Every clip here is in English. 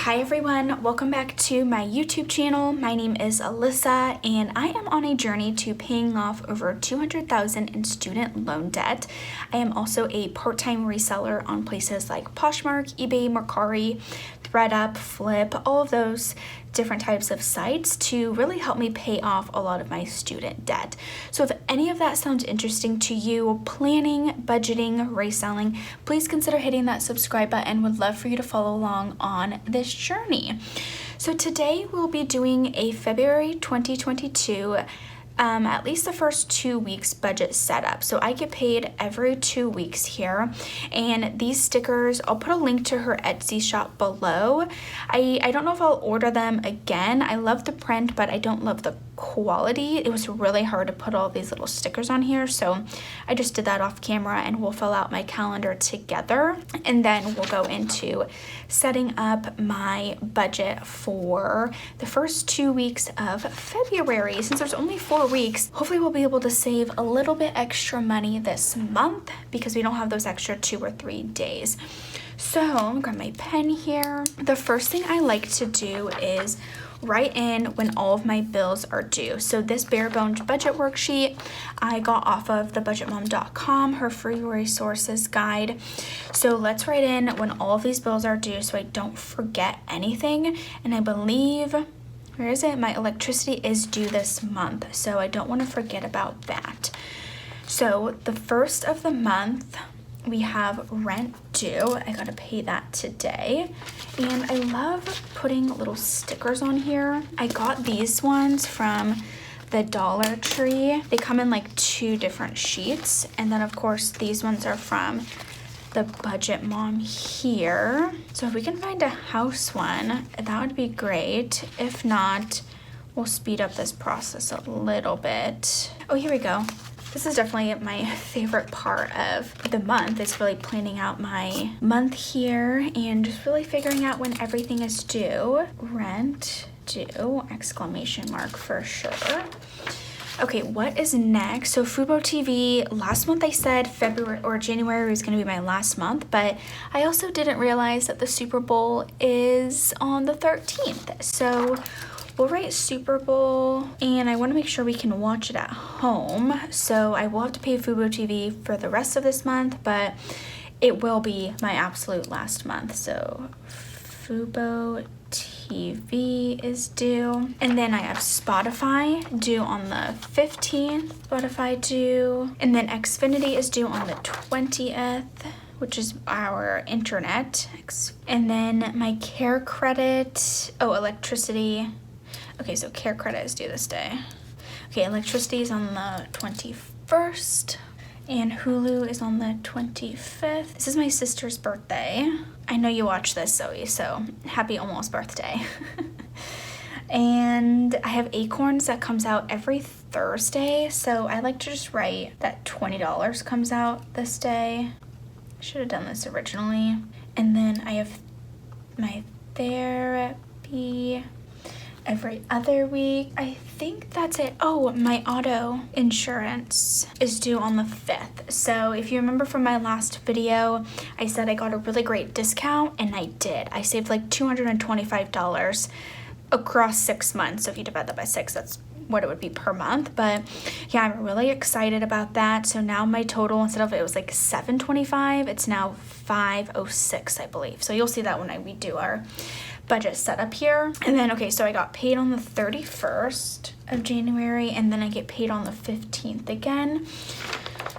Hi everyone, welcome back to my YouTube channel. My name is Alyssa and I am on a journey to paying off over $200,000 in student loan debt. I am also a part-time reseller on places like Poshmark, eBay, Mercari, ThreadUp, Flip, all of those different types of sites to really help me pay off a lot of my student debt. So if any of that sounds interesting to you, planning, budgeting, reselling, please consider hitting that subscribe button. Would love for you to follow along on this journey. So today we'll be doing a February 2022 at least the first 2 weeks budget setup. So I get paid every 2 weeks here, and these stickers, I'll put a link to her Etsy shop below. I don't know if I'll order them again. I love the print, but I don't love the quality. It was really hard to put all these little stickers on here, so I just did that off camera, and we'll fill out my calendar together, and then we'll go into setting up my budget for the first 2 weeks of February. Since there's only 4 weeks, hopefully we'll be able to save a little bit extra money this month because we don't have those extra 2 or 3 days. So I'm gonna grab my pen here. The first thing I like to do is write in when all of my bills are due. So this bare bones budget worksheet I got off of thebudgetmom.com, her free resources guide. So let's write in when all of these bills are due so I don't forget anything. And I believe, where is it? My electricity is due this month, so I don't want to forget about that. So the first of the month, we have rent due. I gotta pay that today. And I love putting little stickers on here. I got these ones from the Dollar Tree. They come in like 2 different sheets. And then of course, these ones are from the Budget Mom here. So if we can find a house one, that would be great. If not, we'll speed up this process a little bit. Oh, here we go. This is definitely my favorite part of the month, is really planning out my month here and just really figuring out when everything is due. Rent due, exclamation mark for sure. Okay, what is next? So Fubo TV, last month I said February or January was gonna be my last month, but I also didn't realize that the Super Bowl is on the 13th. So we'll write Super Bowl, and I want to make sure we can watch it at home. So I will have to pay Fubo TV for the rest of this month, but it will be my absolute last month. So Fubo TV is due. And then I have Spotify due on the 15th. Spotify due. And then Xfinity is due on the 20th. Which is our internet. And then my care credit, electricity. Okay, so care credit is due this day. Okay, electricity is on the 21st, and Hulu is on the 25th. This is my sister's birthday. I know you watch this, Zoe, so happy almost birthday. And I have Acorns that comes out every Thursday, so I like to just write that $20 comes out this day. I should have done this originally. And then I have my therapy every other week. I think that's it. Oh, my auto insurance is due on the 5th. So if you remember from my last video, I said I got a really great discount, and I did. I saved like $225 across 6 months. So if you divide that by 6, that's what it would be per month. But yeah, I'm really excited about that. So now my total, instead of it was like $725, it's now $506, I believe. So you'll see that when we do our budget setup here. And then, okay, so I got paid on the 31st of January, and then I get paid on the 15th again.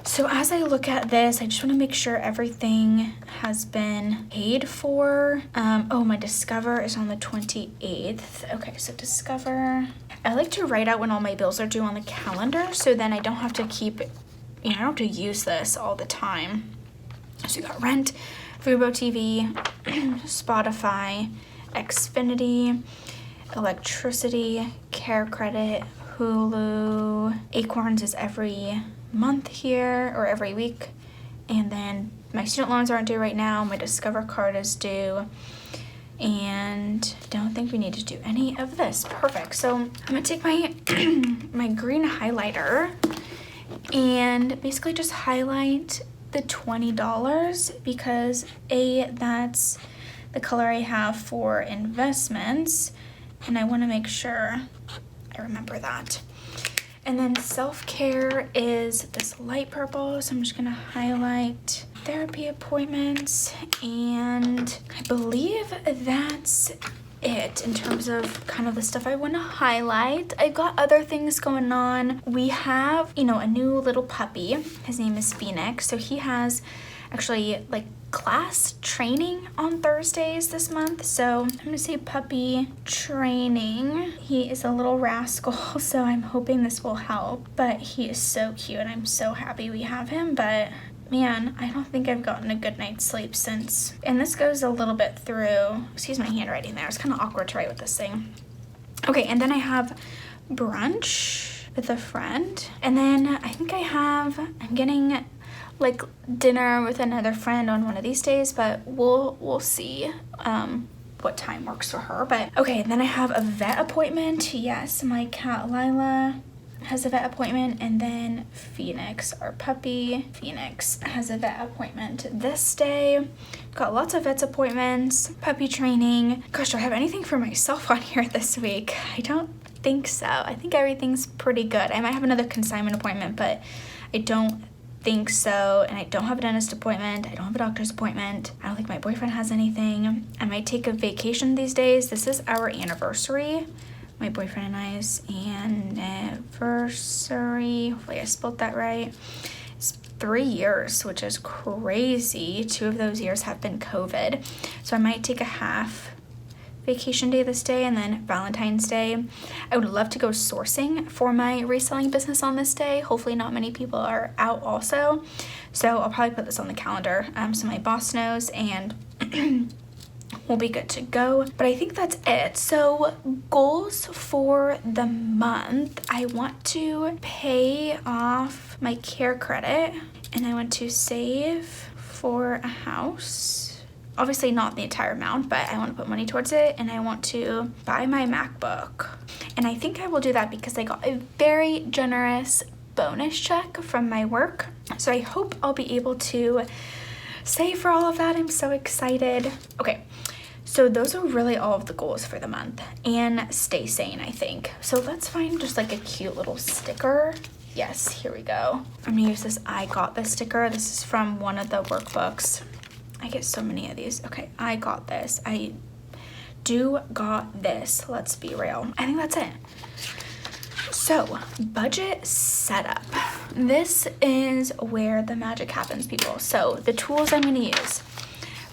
So as I look at this, I just want to make sure everything has been paid for. My Discover is on the 28th. Okay, so Discover. I like to write out when all my bills are due on the calendar, so then I don't have to keep, I don't have to use this all the time. So we got rent, Fubo TV, Spotify, Xfinity, electricity, care credit, Hulu. Acorns is every month here, or every week. And then my student loans aren't due right now. My Discover card is due. And I don't think we need to do any of this. Perfect. So I'm gonna take my my green highlighter and basically just highlight the $20 because that's the color I have for investments, and I want to make sure I remember that. And then self-care is this light purple, so I'm just gonna highlight therapy appointments, and I believe that's it in terms of kind of the stuff I want to highlight. I've got other things going on. We have, a new little puppy. His name is Phoenix. So he has actually like class training on Thursdays this month. So I'm gonna say puppy training. He is a little rascal, so I'm hoping this will help. But he is so cute and I'm so happy we have him. But man, I don't think I've gotten a good night's sleep since. And this goes a little bit through, excuse my handwriting there. It's kind of awkward to write with this thing. Okay, and then I have brunch with a friend. And then I think I'm getting like dinner with another friend on one of these days, but we'll see what time works for her. But okay, then I have a vet appointment. Yes, my cat Lila has a vet appointment, and then Phoenix, our puppy Phoenix, has a vet appointment this day. Got lots of vet appointments, puppy training. Gosh, do I have anything for myself on here this week? I don't think so. I think everything's pretty good. I might have another consignment appointment, but I don't think so. And I don't have a dentist appointment. I don't have a doctor's appointment. I don't think my boyfriend has anything. I might take a vacation these days. This is our anniversary. My boyfriend and I's anniversary. Hopefully I spelled that right. It's 3 years, which is crazy. 2 of those years have been COVID. So I might take a half vacation day this day, and then Valentine's Day. I would love to go sourcing for my reselling business on this day. Hopefully not many people are out also. So I'll probably put this on the calendar so my boss knows, and we'll be good to go. But I think that's it. So goals for the month. I want to pay off my care credit, and I want to save for a house. Obviously not the entire amount, but I want to put money towards it, and I want to buy my MacBook. And I think I will do that because I got a very generous bonus check from my work. So I hope I'll be able to save for all of that. I'm so excited. Okay. So those are really all of the goals for the month, and stay sane, I think. So let's find just like a cute little sticker. Yes, here we go. I'm gonna use this I got this sticker. This is from one of the workbooks. I get so many of these. Okay, I got this. I do got this. Let's be real. I think that's it. So, budget setup. This is where the magic happens, people. So, the tools I'm gonna use.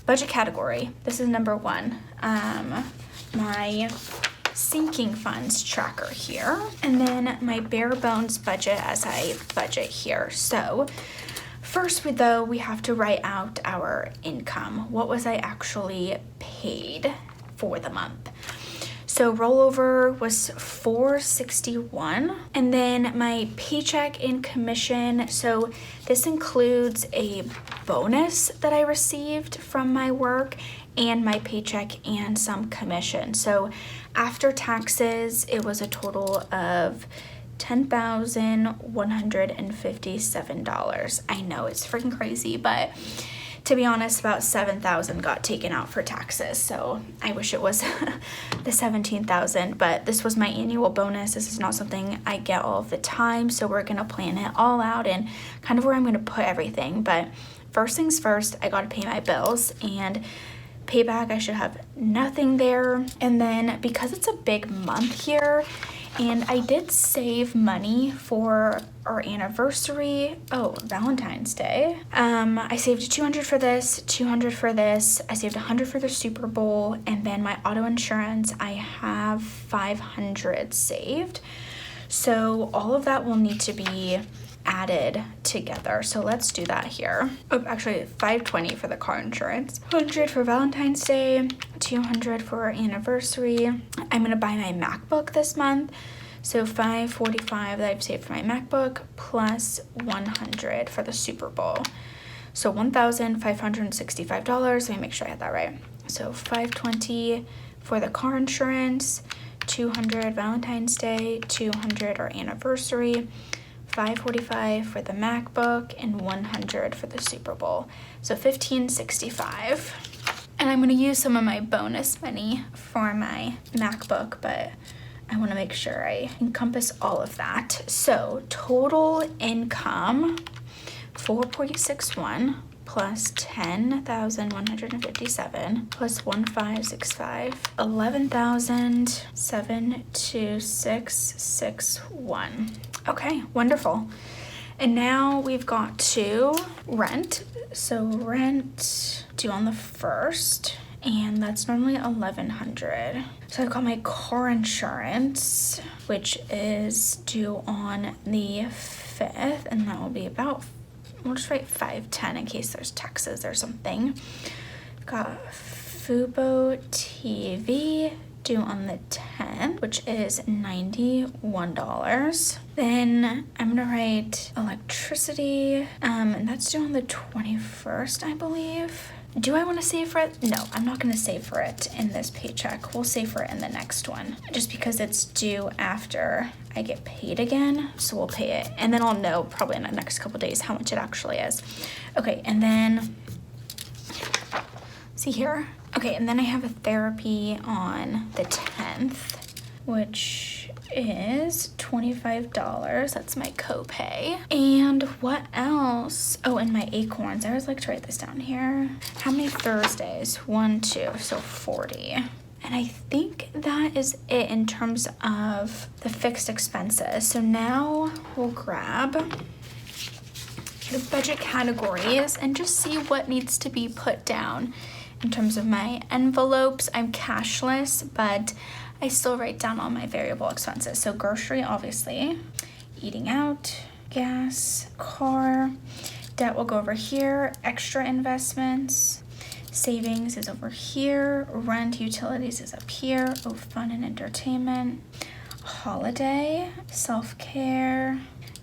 Budget category, this is number 1. My sinking funds tracker here, and then my bare bones budget as I budget here. So first though, we have to write out our income. What was I actually paid for the month? So rollover was $461, and then my paycheck and commission. So this includes a bonus that I received from my work and my paycheck and some commission. So after taxes, it was a total of $10,157. I know it's freaking crazy, but to be honest, about 7,000 got taken out for taxes. So I wish it was the 17,000, but this was my annual bonus. This is not something I get all of the time. So we're going to plan it all out and kind of where I'm going to put everything. But first things first, I got to pay my bills, and payback, I should have nothing there. And then because it's a big month here, and I did save money for our anniversary. Oh, Valentine's Day. I saved $200 for this, $200 for this. I saved $100 for the Super Bowl, and then my auto insurance, I have $500 saved. So all of that will need to be added together. So let's do that here. Oh, actually $520 for the car insurance, $100 for Valentine's Day, $200 for our anniversary. I'm gonna buy my MacBook this month. So $545 that I've saved for my MacBook plus $100 for the Super Bowl. So $1,565. Let me make sure I had that right. So $520 for the car insurance, $200 Valentine's Day, $200 our anniversary, $545 for the MacBook, and $100 for the Super Bowl. So $1,565. And I'm gonna use some of my bonus money for my MacBook, but I wanna make sure I encompass all of that. So total income, 4.61 plus 10,157 plus 1,565, 11,72661. Okay, wonderful. And now we've got to rent. So rent due on the 1st, and that's normally $1,100. So I've got my car insurance, which is due on the 5th, and that will be about, we'll just write $510 in case there's taxes or something. Got Fubo TV due on the 10th, which is $91. Then I'm gonna write electricity, and that's due on the 21st, I believe. Do I want to save for it? No, I'm not going to save for it in this paycheck. We'll save for it in the next one, just because it's due after I get paid again. So we'll pay it, and then I'll know probably in the next couple days how much it actually is. Okay, and then see here. Okay, and then I have a therapy on the 10th, which is $25. That's my copay. And what else? Oh, and my acorns. I always like to write this down here. How many Thursdays? 1, 2, so 40. And I think that is it in terms of the fixed expenses. So now we'll grab the budget categories and just see what needs to be put down. In terms of my envelopes, I'm cashless, but I still write down all my variable expenses. So grocery, obviously, eating out, gas, car, debt will go over here, extra investments, savings is over here, rent, utilities is up here, oh, fun and entertainment, holiday, self-care,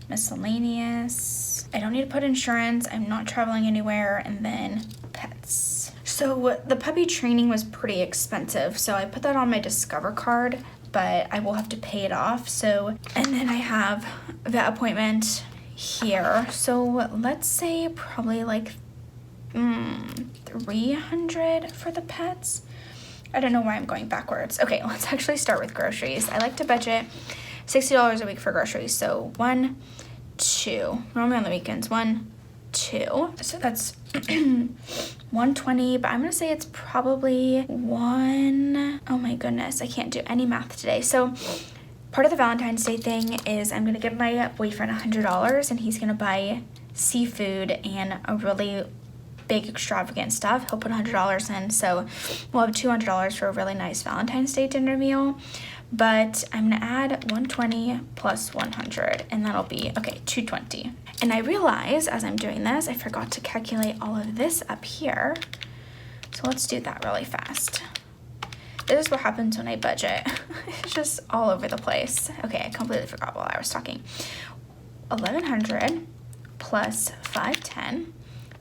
miscellaneous. I don't need to put insurance, I'm not traveling anywhere, and then pets. So the puppy training was pretty expensive, so I put that on my Discover card, but I will have to pay it off. So, and then I have the appointment here. So let's say probably like 300 for the pets. I don't know why I'm going backwards. Okay, let's actually start with groceries. I like to budget $60 a week for groceries. So 1, 2, normally on the weekends, 1, 2. So that's 120, but I'm gonna say it's probably 1. Oh my goodness, I can't do any math today. So part of the Valentine's Day thing is I'm gonna give my boyfriend $100, and he's gonna buy seafood and a really big extravagant stuff. He'll put $100 in, so we'll have $200 for a really nice Valentine's Day dinner meal. But I'm gonna add 120 plus 100, and that'll be, okay, 220. And I realize as I'm doing this, I forgot to calculate all of this up here. So let's do that really fast. This is what happens when I budget. It's just all over the place. Okay, I completely forgot while I was talking. 1100 plus 510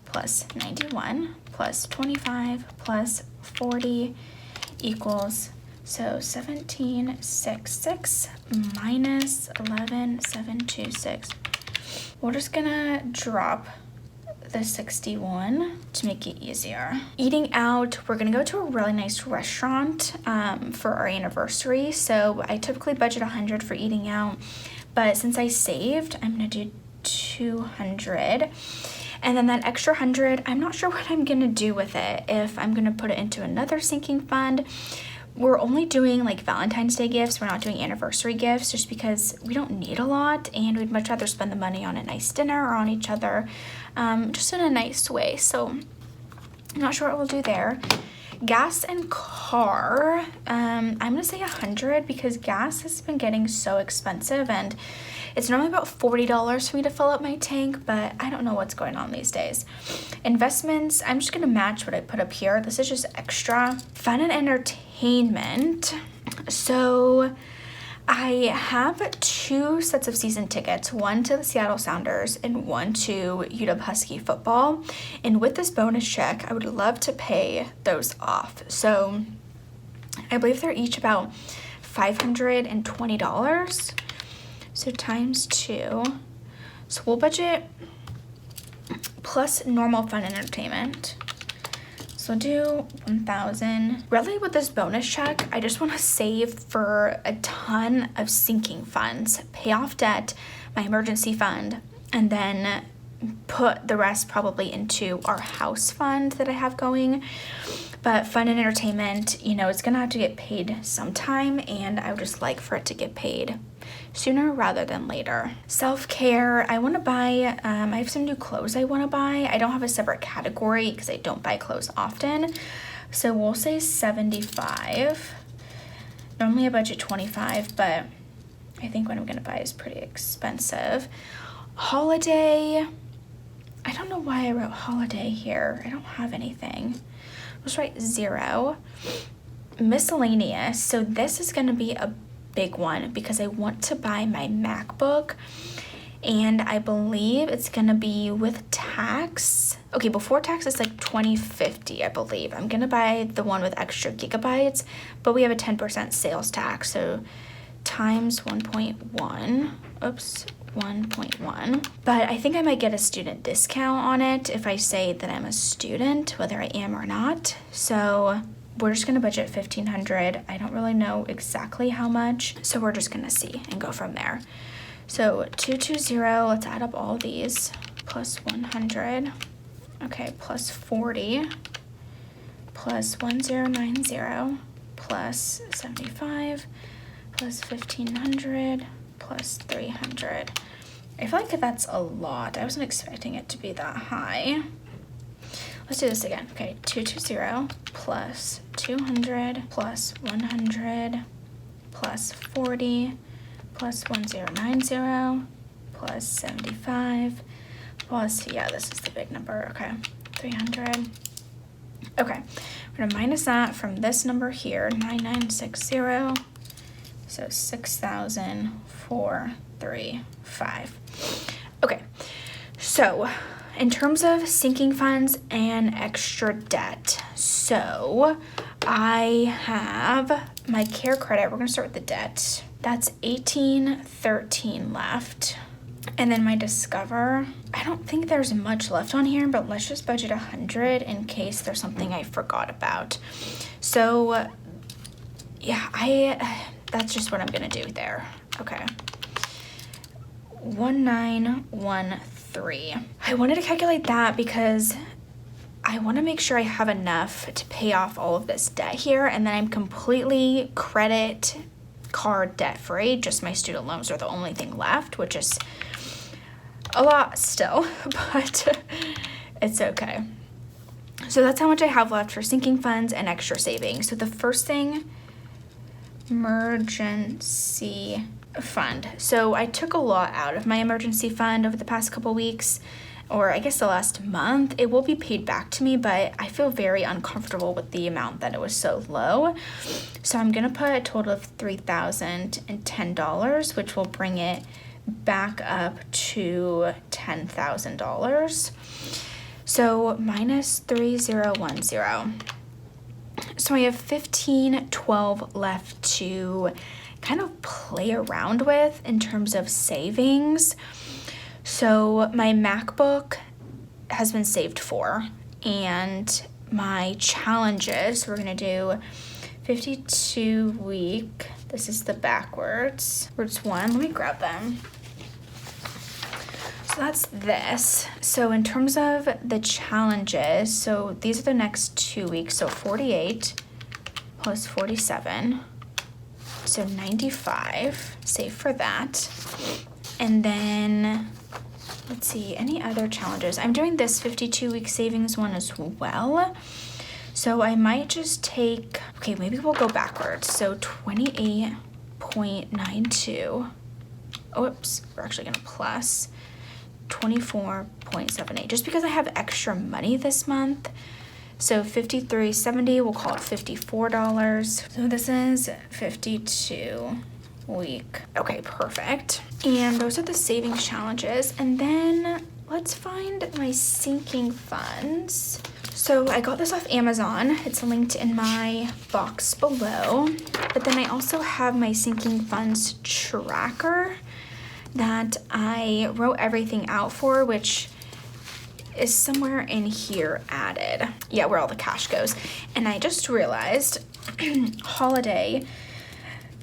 plus 91 plus 25 plus 40 equals, so 1766 minus 11726. We're just gonna drop the 61 to make it easier. Eating out, we're gonna go to a really nice restaurant for our anniversary. So I typically budget 100 for eating out, but since I saved, I'm gonna do 200. And then that extra 100, I'm not sure what I'm gonna do with it. If I'm gonna put it into another sinking fund. We're only doing like Valentine's Day gifts. We're not doing anniversary gifts just because we don't need a lot, and we'd much rather spend the money on a nice dinner or on each other, just in a nice way. So I'm not sure what we'll do there. Gas and car, I'm gonna say 100 because gas has been getting so expensive, and it's normally about $40 for me to fill up my tank, but I don't know what's going on these days. Investments, I'm just gonna match what I put up here. This is just extra. Fun and entertainment. So I have 2 sets of season tickets, one to the Seattle Sounders and one to UW Husky football. And with this bonus check, I would love to pay those off. So I believe they're each about $520. So times 2. So we'll budget plus normal fun and entertainment. So So I'll do 1,000. Really with this bonus check, I just want to save for a ton of sinking funds, pay off debt, my emergency fund, and then put the rest probably into our house fund that I have going. But fun and entertainment, you know, it's gonna have to get paid sometime, and I would just like for it to get paid sooner rather than later. Self-care, I want to buy, I have some new clothes I want to buy. I don't have a separate category because I don't buy clothes often. So we'll say 75. Normally I budget 25, but I think what I'm going to buy is pretty expensive. Holiday, I don't know why I wrote holiday here. I don't have anything. Let's write 0. Miscellaneous, so this is going to be a big one because I want to buy my MacBook, and I believe it's gonna be with tax. Okay, before tax it's like $20.50, I believe. I'm gonna buy the one with extra gigabytes, but we have a 10% sales tax, so times 1.1. Oops, 1.1. But I think I might get a student discount on it if I say that I'm a student, whether I am or not. So we're just gonna budget $1,500. I don't really know exactly how much, so we're just gonna see and go from there. So 220, let's add up all these, plus 100, okay, plus 40, plus 1090, plus 75, plus 1,500, plus 300. I feel like that's a lot. I wasn't expecting it to be that high. Let's do this again. Okay, 220 plus 200 plus 100 plus 40 plus 1090 plus 75 plus, yeah, this is the big number. Okay, 300. Okay, we're gonna minus that from this number here, 9960. So 6,435. Okay, so in terms of sinking funds and extra debt, so I have my care credit. We're gonna start with the debt. That's $18.13 left. And then my Discover, I don't think there's much left on here, but let's just budget 100 in case there's something I forgot about. So yeah, that's just what I'm gonna do there. Okay. 1913. I wanted to calculate that because I want to make sure I have enough to pay off all of this debt here, and then I'm completely credit card debt free. Just my student loans are the only thing left, which is a lot still, but it's okay. So that's how much I have left for sinking funds and extra savings. So the first thing, emergency fund. So I took a lot out of my emergency fund over the past couple weeks, or I guess the last month. It will be paid back to me, but I feel very uncomfortable with the amount that it was so low. So I'm gonna put a total of $3,010, which will bring it back up to $10,000. So minus 3010. So I have 1512 left to kind of play around with in terms of savings. So my MacBook has been saved for, and my challenges, we're gonna do 52 week. This is the backwards. Words one, let me grab them. So that's this. So in terms of the challenges, so these are the next 2 weeks. So 48 plus 47. So 95, save for that. And then, let's see, any other challenges? I'm doing this 52-week savings one as well. So I might just take, okay, maybe we'll go backwards. So 28.92. Oops, we're actually gonna plus 24.78, just because I have extra money this month. So 53.70, we'll call it $54. So this is 52 week. Okay, perfect. And those are the savings challenges. And then let's find my sinking funds. So I got this off Amazon. It's linked in my box below. But then I also have my sinking funds tracker that I wrote everything out for, which is somewhere in here added. Yeah, where all the cash goes. And I just realized holiday.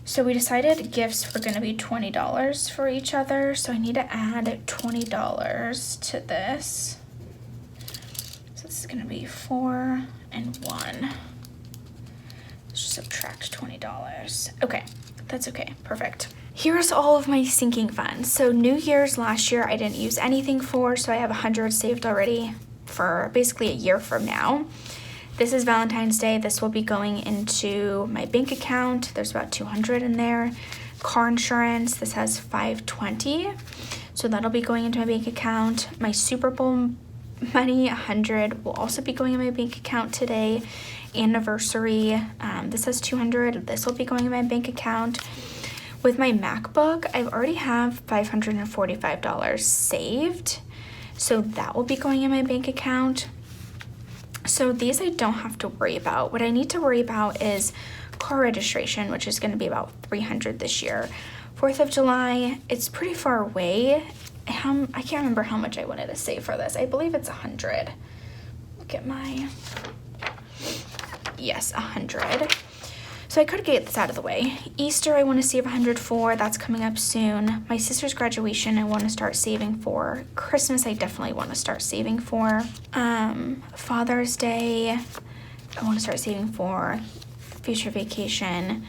So we decided gifts were gonna be $20 for each other. So I need to add $20 to this. So this is gonna be 4 and 1. Let's just subtract $20. Okay, that's okay, perfect. Here's all of my sinking funds. So New Year's last year I didn't use anything for, so I have 100 saved already for basically a year from now. This is Valentine's Day. This will be going into my bank account. There's about 200 in there. Car insurance, this has 520. So that'll be going into my bank account. My Super Bowl money, 100, will also be going in my bank account today. Anniversary, this has 200. This will be going in my bank account. With my MacBook, I already have $545 saved. So that will be going in my bank account. So these I don't have to worry about. What I need to worry about is car registration, which is going to be about $300 this year. 4th of July, it's pretty far away. I can't remember how much I wanted to save for this. I believe it's 100. Look at my, yes, 100. So I could get this out of the way. Easter, I want to save 100 for. That's coming up soon. My sister's graduation, I want to start saving for. Christmas, I definitely want to start saving for. Father's Day, I want to start saving for. Future vacation.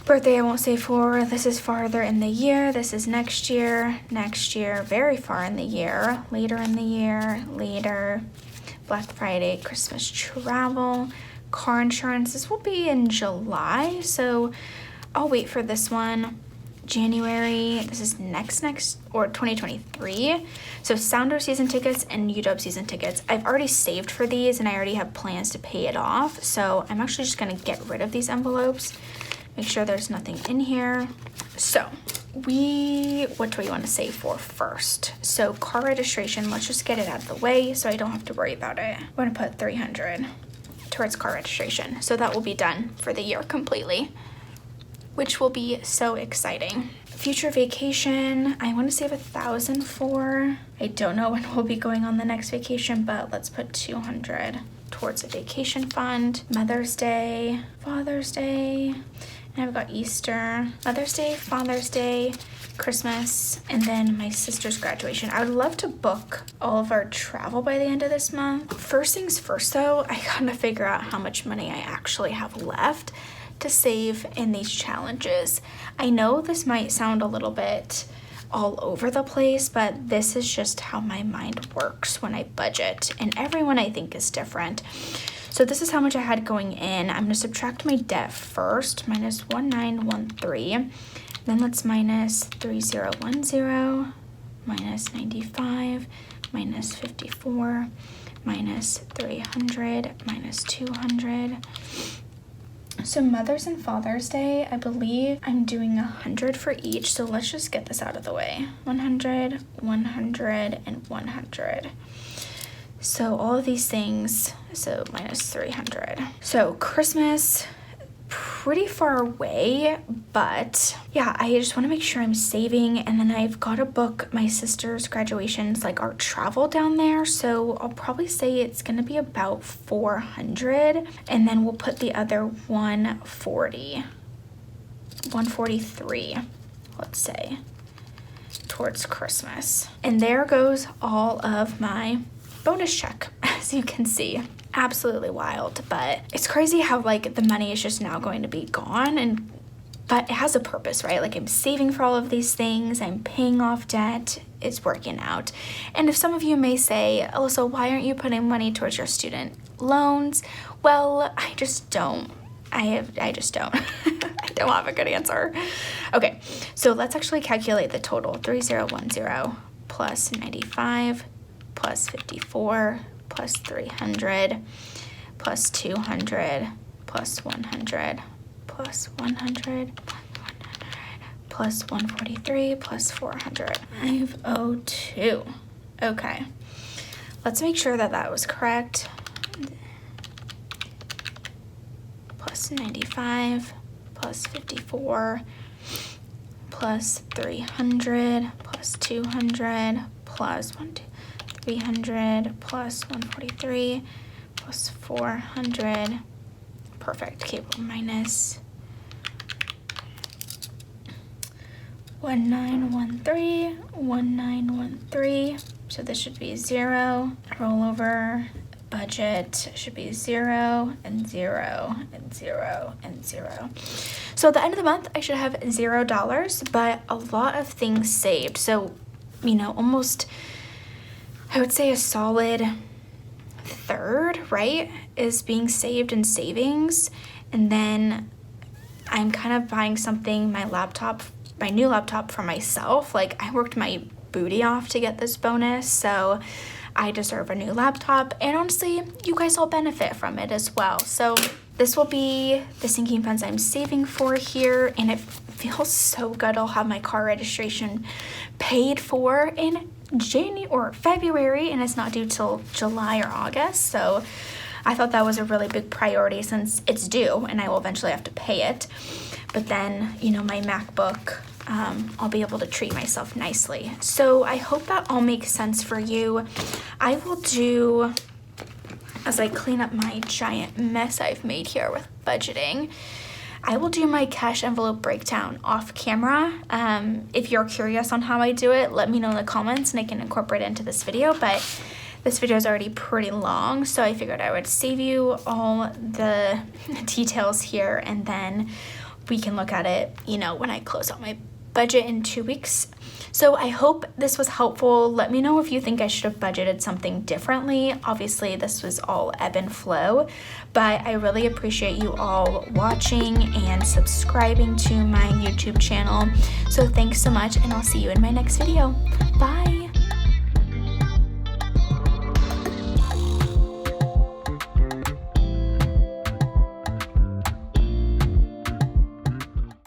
Birthday, I won't save for. This is farther in the year. This is next year. Next year, very far in the year. Later in the year. Later. Black Friday, Christmas travel. Car insurance, this will be in July, so I'll wait for this one. January, this is next or 2023. So Sounder season tickets and UW season tickets. I've already saved for these and I already have plans to pay it off. So I'm actually just gonna get rid of these envelopes. Make sure there's nothing in here. So what do we want to save for first? So car registration, let's just get it out of the way so I don't have to worry about it. I'm gonna put 300 towards car registration. So that will be done for the year completely, which will be so exciting. Future vacation, I want to save 1,000 for. I don't know when we'll be going on the next vacation, but let's put 200 towards a vacation fund. Mother's Day, Father's Day, and I've got Easter, Mother's Day, Father's Day, Christmas, and then my sister's graduation. I would love to book all of our travel by the end of this month. First things first though, I gotta figure out how much money I actually have left to save in these challenges. I know this might sound a little bit all over the place, but this is just how my mind works when I budget, and everyone I think is different. So this is how much I had going in. I'm gonna subtract my debt first, minus 1913. Then let's minus 3010, minus 95, minus 54, minus 300, minus 200. So Mother's and Father's Day, I believe I'm doing 100 for each. So let's just get this out of the way. 100, 100, and 100. So all of these things, so minus 300. So Christmas, pretty far away, but yeah, I just want to make sure I'm saving, and then I've got to book my sister's graduations, like our travel down there, so I'll probably say it's gonna be about 400, and then we'll put the other 143, let's say, towards Christmas. And there goes all of my bonus check, as you can see. Absolutely wild, but it's crazy how like the money is just now going to be gone, but it has a purpose, right? Like I'm saving for all of these things, I'm paying off debt, it's working out. And if some of you may say, Alyssa, why aren't you putting money towards your student loans? Well, I just don't. I just don't. I don't have a good answer. Okay, so let's actually calculate the total. 3010 plus 95 plus 54 plus 300 plus 200 plus 100 plus 100 plus 143 plus 400. 502. Okay, let's make sure that that was correct. Plus 95 plus 54 plus 300 plus 200 plus 1, 2, 300 plus 143 plus 400. Perfect. Okay, well, minus 1913. So this should be 0. Rollover budget should be 0 and 0 and 0 and 0. So at the end of the month, I should have $0, but a lot of things saved. So, you know, almost, I would say a solid third, right, is being saved in savings. And then I'm kind of buying something, my new laptop for myself. Like, I worked my booty off to get this bonus, so I deserve a new laptop, and honestly, you guys all benefit from it as well. So this will be the sinking funds I'm saving for here, and it feels so good. I'll have my car registration paid for in January or February, and it's not due till July or August. So I thought that was a really big priority since it's due and I will eventually have to pay it. But then, you know, my MacBook, I'll be able to treat myself nicely. So I hope that all makes sense for you. I will do, as I clean up my giant mess I've made here with budgeting, I will do my cash envelope breakdown off camera. If you're curious on how I do it, let me know in the comments and I can incorporate it into this video. But this video is already pretty long, so I figured I would save you all the details here, and then we can look at it, you know, when I close out my budget in 2 weeks. So I hope this was helpful. Let me know if you think I should have budgeted something differently. Obviously, this was all ebb and flow, but I really appreciate you all watching and subscribing to my YouTube channel. So thanks so much, and I'll see you in my next video. Bye.